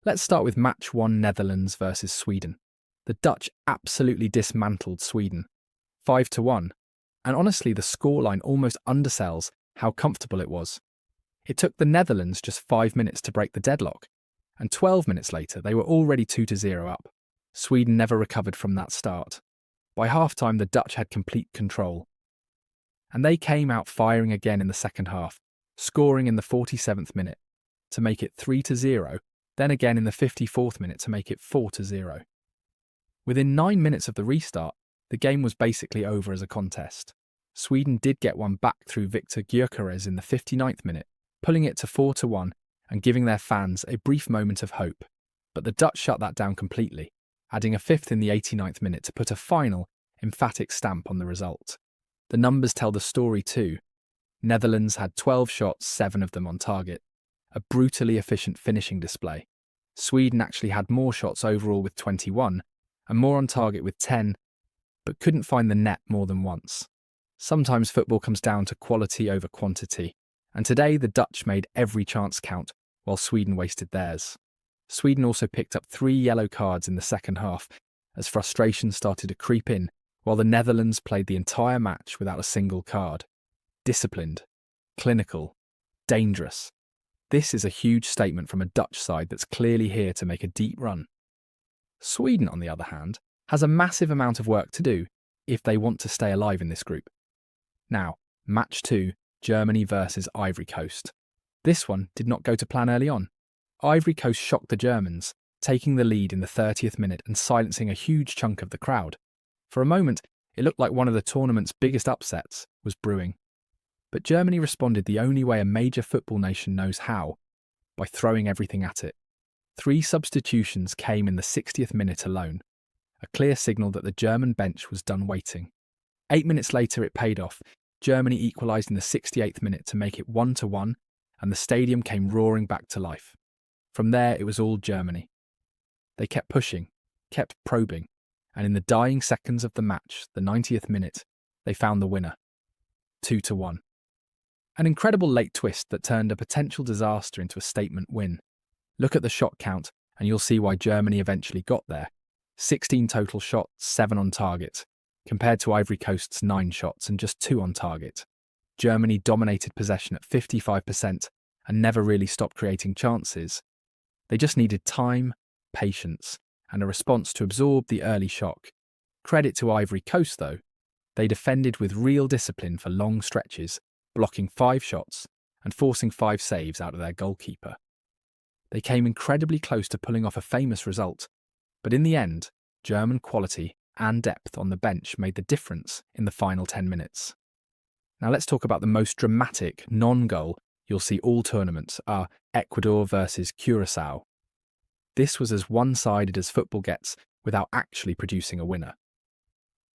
Let's start with match 1 Netherlands versus Sweden. The Dutch absolutely dismantled Sweden, 5-1, and honestly the scoreline almost undersells how comfortable it was. It took the Netherlands just 5 minutes to break the deadlock, and 12 minutes later they were already 2-0 up. Sweden never recovered from that start. By half-time the Dutch had complete control. And they came out firing again in the second half, scoring in the 47th minute to make it 3-0, then again in the 54th minute to make it 4-0. Within 9 minutes of the restart, the game was basically over as a contest. Sweden did get one back through Victor Gyökeres in the 59th minute, pulling it to 4-1 and giving their fans a brief moment of hope. But the Dutch shut that down completely, adding a fifth in the 89th minute to put a final, emphatic stamp on the result. The numbers tell the story too. Netherlands had 12 shots, 7 of them on target. A brutally efficient finishing display. Sweden actually had more shots overall with 21, and more on target with 10, but couldn't find the net more than once. Sometimes football comes down to quality over quantity, and today the Dutch made every chance count, while Sweden wasted theirs. Sweden also picked up 3 yellow cards in the second half, as frustration started to creep in, while the Netherlands played the entire match without a single card. Disciplined, clinical, dangerous. This is a huge statement from a Dutch side that's clearly here to make a deep run. Sweden, on the other hand, has a massive amount of work to do if they want to stay alive in this group. Now, match 2, Germany versus Ivory Coast. This one did not go to plan early on. Ivory Coast shocked the Germans, taking the lead in the 30th minute and silencing a huge chunk of the crowd. For a moment, it looked like one of the tournament's biggest upsets was brewing. But Germany responded the only way a major football nation knows how, by throwing everything at it. 3 substitutions came in the 60th minute alone, a clear signal that the German bench was done waiting. 8 minutes later it paid off. Germany equalised in the 68th minute to make it 1-1, and the stadium came roaring back to life. From there it was all Germany. They kept pushing, kept probing, and in the dying seconds of the match, the 90th minute, they found the winner. 2-1. An incredible late twist that turned a potential disaster into a statement win. Look at the shot count and you'll see why Germany eventually got there. 16 total shots, 7 on target, compared to Ivory Coast's 9 shots and just 2 on target. Germany dominated possession at 55% and never really stopped creating chances. They just needed time, patience, and a response to absorb the early shock. Credit to Ivory Coast though. They defended with real discipline for long stretches, blocking 5 shots and forcing 5 saves out of their goalkeeper. They came incredibly close to pulling off a famous result, but in the end, German quality and depth on the bench made the difference in the final 10 minutes. Now let's talk about the most dramatic non-goal you'll see all tournaments are Ecuador versus Curaçao. This was as one-sided as football gets without actually producing a winner.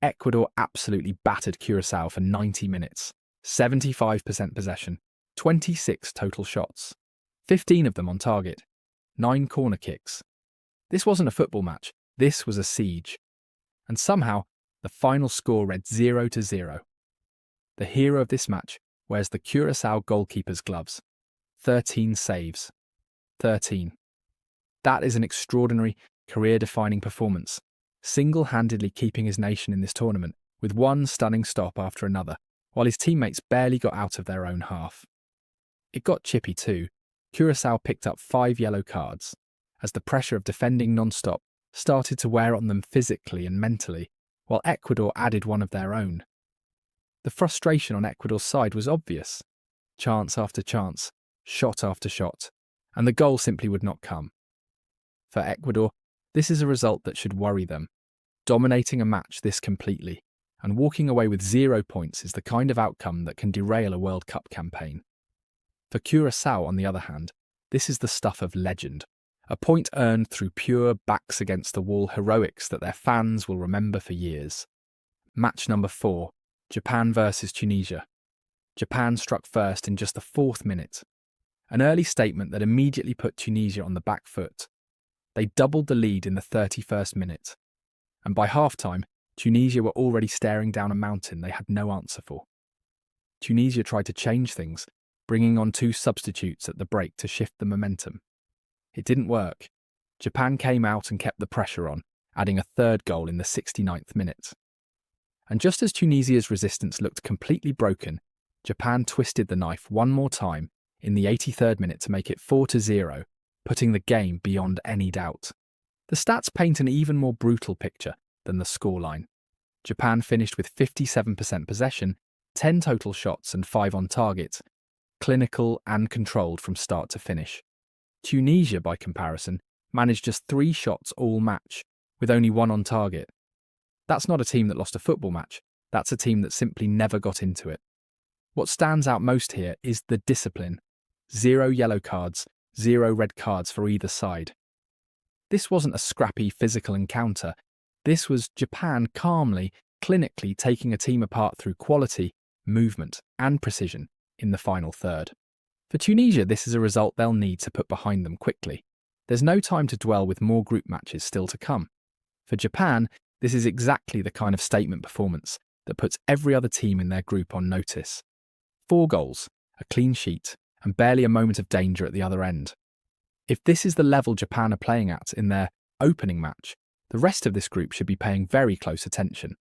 Ecuador absolutely battered Curaçao for 90 minutes. 75% possession, 26 total shots, 15 of them on target, 9 corner kicks. This wasn't a football match, this was a siege. And somehow, the final score read 0-0. The hero of this match wears the Curaçao goalkeeper's gloves. 13 saves. 13. That is an extraordinary, career-defining performance, single-handedly keeping his nation in this tournament with one stunning stop after another, while his teammates barely got out of their own half. It got chippy too. Curaçao picked up 5 yellow cards, as the pressure of defending non-stop started to wear on them physically and mentally, while Ecuador added one of their own. The frustration on Ecuador's side was obvious. Chance after chance, shot after shot, and the goal simply would not come. For Ecuador, this is a result that should worry them. Dominating a match this completely and walking away with 0 points is the kind of outcome that can derail a World Cup campaign. For Curaçao, on the other hand, this is the stuff of legend, a point earned through pure backs-against-the-wall heroics that their fans will remember for years. Match number 4, Japan versus Tunisia. Japan struck first in just the 4th minute, an early statement that immediately put Tunisia on the back foot. They doubled the lead in the 31st minute, and by half-time, Tunisia were already staring down a mountain they had no answer for. Tunisia tried to change things, bringing on 2 substitutes at the break to shift the momentum. It didn't work, Japan came out and kept the pressure on, adding a third goal in the 69th minute. And just as Tunisia's resistance looked completely broken, Japan twisted the knife one more time in the 83rd minute to make it 4-0, putting the game beyond any doubt. The stats paint an even more brutal picture than the scoreline. Japan finished with 57% possession, 10 total shots and 5 on target, clinical and controlled from start to finish. Tunisia, by comparison, managed just 3 shots all match, with only 1 on target. That's not a team that lost a football match, that's a team that simply never got into it. What stands out most here is the discipline. 0 yellow cards, 0 red cards for either side. This wasn't a scrappy physical encounter. This was Japan calmly, clinically taking a team apart through quality, movement, and precision in the final third. For Tunisia, this is a result they'll need to put behind them quickly. There's no time to dwell with more group matches still to come. For Japan, this is exactly the kind of statement performance that puts every other team in their group on notice. 4 goals, a clean sheet, and barely a moment of danger at the other end. If this is the level Japan are playing at in their opening match, the rest of this group should be paying very close attention.